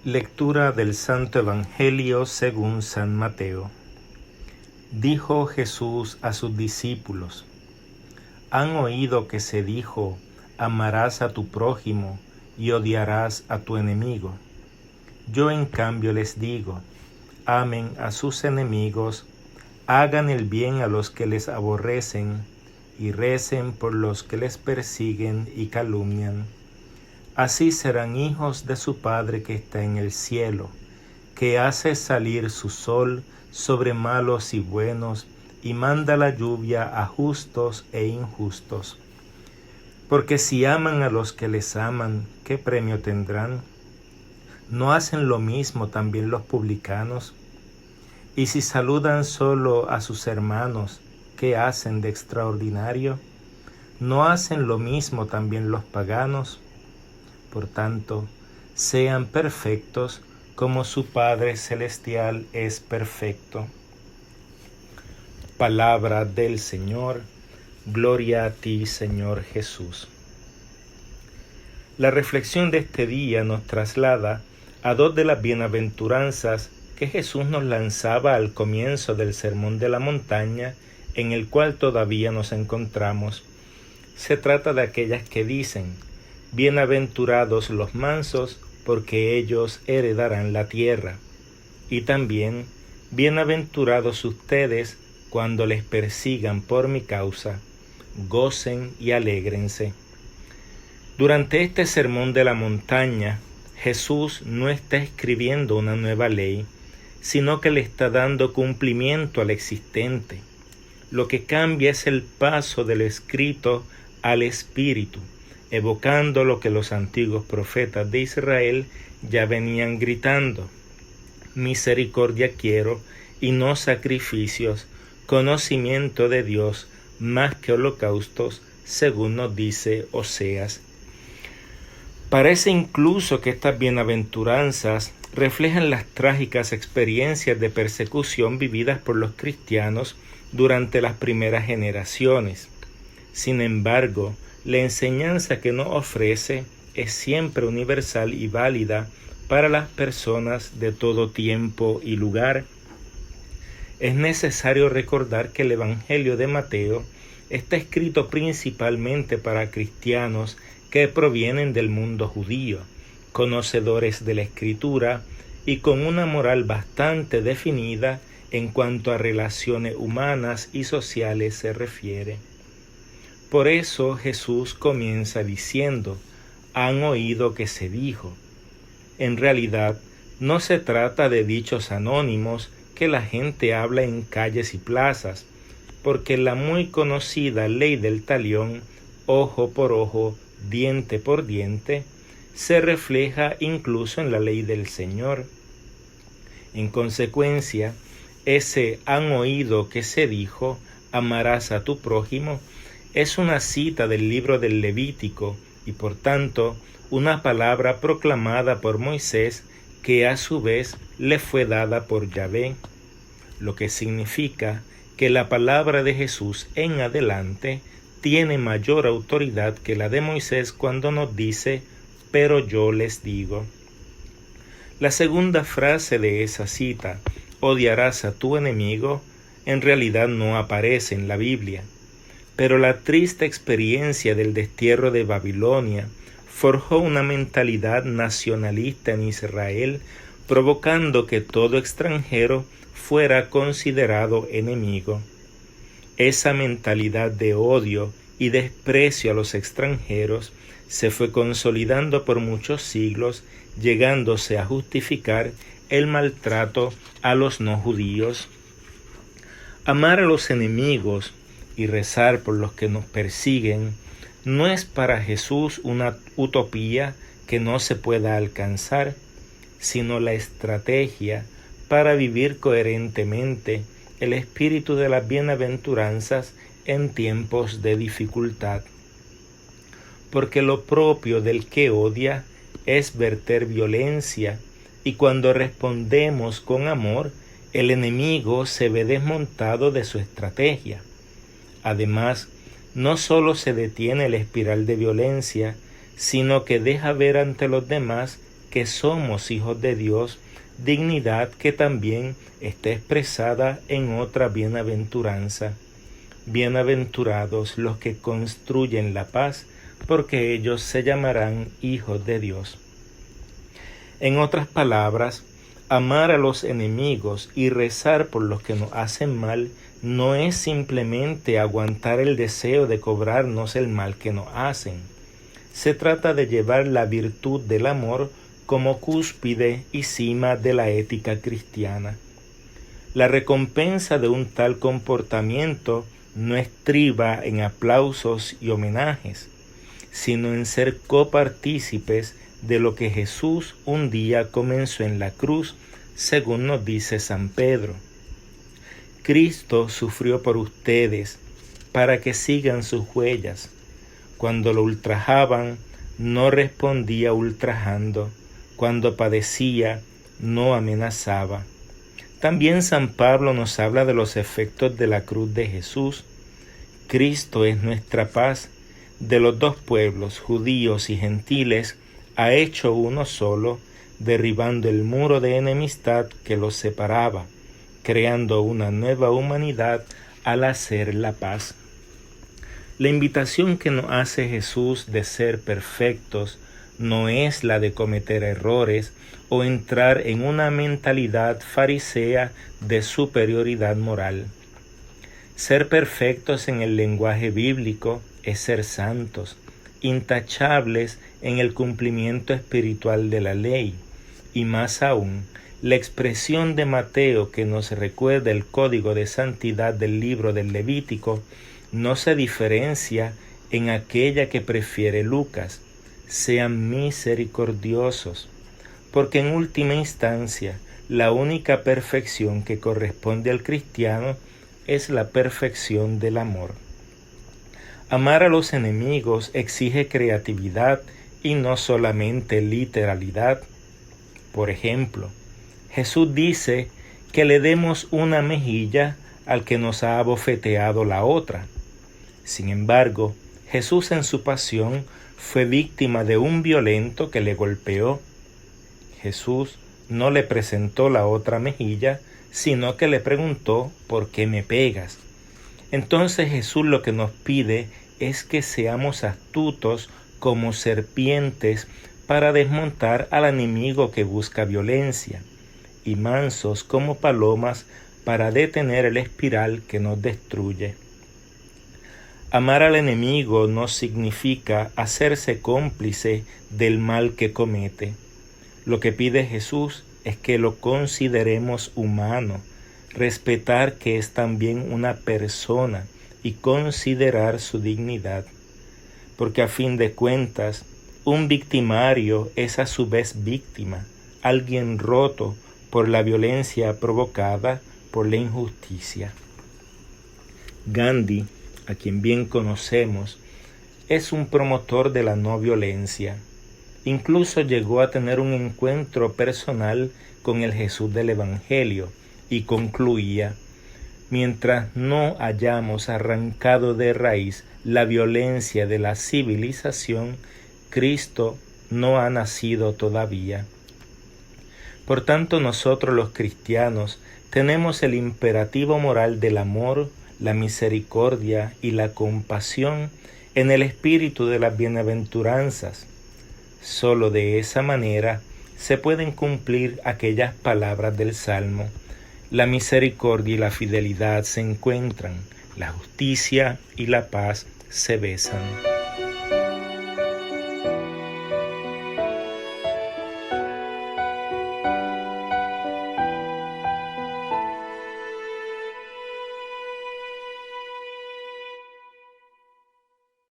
Lectura del Santo Evangelio según San Mateo. Dijo Jesús a sus discípulos: Han oído que se dijo, amarás a tu prójimo y odiarás a tu enemigo. Yo en cambio les digo, amen a sus enemigos, hagan el bien a los que les aborrecen y recen por los que les persiguen y calumnian. Así serán hijos de su Padre que está en el cielo, que hace salir su sol sobre malos y buenos, y manda la lluvia a justos e injustos. Porque si aman a los que les aman, ¿qué premio tendrán? ¿No hacen lo mismo también los publicanos? Y si saludan solo a sus hermanos, ¿qué hacen de extraordinario? ¿No hacen lo mismo también los paganos? Por tanto, sean perfectos como su Padre Celestial es perfecto. Palabra del Señor. Gloria a ti, Señor Jesús. La reflexión de este día nos traslada a dos de las bienaventuranzas que Jesús nos lanzaba al comienzo del Sermón de la Montaña, en el cual todavía nos encontramos. Se trata de aquellas que dicen: Bienaventurados los mansos, porque ellos heredarán la tierra. Y también, bienaventurados ustedes cuando les persigan por mi causa, gocen y alégrense. Durante este sermón de la montaña, Jesús no está escribiendo una nueva ley, sino que le está dando cumplimiento al existente. Lo que cambia es el paso del escrito al espíritu, evocando lo que los antiguos profetas de Israel ya venían gritando: misericordia quiero y no sacrificios, conocimiento de Dios más que holocaustos, según nos dice Oseas. Parece incluso que estas bienaventuranzas reflejan las trágicas experiencias de persecución vividas por los cristianos durante las primeras generaciones. Sin embargo, la enseñanza que nos ofrece es siempre universal y válida para las personas de todo tiempo y lugar. Es necesario recordar que el Evangelio de Mateo está escrito principalmente para cristianos que provienen del mundo judío, conocedores de la Escritura y con una moral bastante definida en cuanto a relaciones humanas y sociales se refiere. Por eso Jesús comienza diciendo: han oído que se dijo. En realidad, no se trata de dichos anónimos que la gente habla en calles y plazas, porque la muy conocida ley del talión, ojo por ojo, diente por diente, se refleja incluso en la ley del Señor. En consecuencia, ese han oído que se dijo, amarás a tu prójimo, es una cita del libro del Levítico y por tanto una palabra proclamada por Moisés que a su vez le fue dada por Yahvé, lo que significa que la palabra de Jesús en adelante tiene mayor autoridad que la de Moisés cuando nos dice: pero yo les digo. La segunda frase de esa cita, odiarás a tu enemigo, en realidad no aparece en la Biblia. Pero la triste experiencia del destierro de Babilonia forjó una mentalidad nacionalista en Israel, provocando que todo extranjero fuera considerado enemigo. Esa mentalidad de odio y desprecio a los extranjeros se fue consolidando por muchos siglos, llegándose a justificar el maltrato a los no judíos. Amar a los enemigos y rezar por los que nos persiguen no es para Jesús una utopía que no se pueda alcanzar, sino la estrategia para vivir coherentemente el espíritu de las bienaventuranzas en tiempos de dificultad. Porque lo propio del que odia es verter violencia, y cuando respondemos con amor, el enemigo se ve desmontado de su estrategia. Además, no solo se detiene la espiral de violencia, sino que deja ver ante los demás que somos hijos de Dios, dignidad que también está expresada en otra bienaventuranza. Bienaventurados los que construyen la paz, porque ellos se llamarán hijos de Dios. En otras palabras, amar a los enemigos y rezar por los que nos hacen mal no es simplemente aguantar el deseo de cobrarnos el mal que nos hacen. Se trata de llevar la virtud del amor como cúspide y cima de la ética cristiana. La recompensa de un tal comportamiento no estriba en aplausos y homenajes, sino en ser copartícipes de lo que Jesús un día comenzó en la cruz, según nos dice San Pedro. Cristo sufrió por ustedes para que sigan sus huellas. Cuando lo ultrajaban, no respondía ultrajando. Cuando padecía, no amenazaba. También San Pablo nos habla de los efectos de la cruz de Jesús. Cristo es nuestra paz. De los dos pueblos, judíos y gentiles, ha hecho uno solo, derribando el muro de enemistad que los separaba, creando una nueva humanidad al hacer la paz. La invitación que nos hace Jesús de ser perfectos no es la de cometer errores o entrar en una mentalidad farisea de superioridad moral. Ser perfectos en el lenguaje bíblico es ser santos, intachables en el cumplimiento espiritual de la ley, y más aún, la expresión de Mateo que nos recuerda el código de santidad del libro del Levítico no se diferencia en aquella que prefiere Lucas: sean misericordiosos, porque en última instancia la única perfección que corresponde al cristiano es la perfección del amor. Amar a los enemigos exige creatividad y no solamente literalidad. Por ejemplo, Jesús dice que le demos una mejilla al que nos ha abofeteado la otra. Sin embargo, Jesús en su pasión fue víctima de un violento que le golpeó. Jesús no le presentó la otra mejilla, sino que le preguntó: ¿por qué me pegas? Entonces Jesús lo que nos pide es que seamos astutos como serpientes para desmontar al enemigo que busca violencia, y mansos como palomas para detener el espiral que nos destruye. Amar al enemigo no significa hacerse cómplice del mal que comete. Lo que pide Jesús es que lo consideremos humano, respetar que es también una persona y considerar su dignidad, porque a fin de cuentas, un victimario es a su vez víctima, alguien roto por la violencia provocada por la injusticia. Gandhi, a quien bien conocemos, es un promotor de la no violencia. Incluso llegó a tener un encuentro personal con el Jesús del Evangelio y concluía: mientras no hayamos arrancado de raíz la violencia de la civilización, Cristo no ha nacido todavía. Por tanto, nosotros los cristianos tenemos el imperativo moral del amor, la misericordia y la compasión en el espíritu de las bienaventuranzas. Solo de esa manera se pueden cumplir aquellas palabras del Salmo: la misericordia y la fidelidad se encuentran, la justicia y la paz se besan.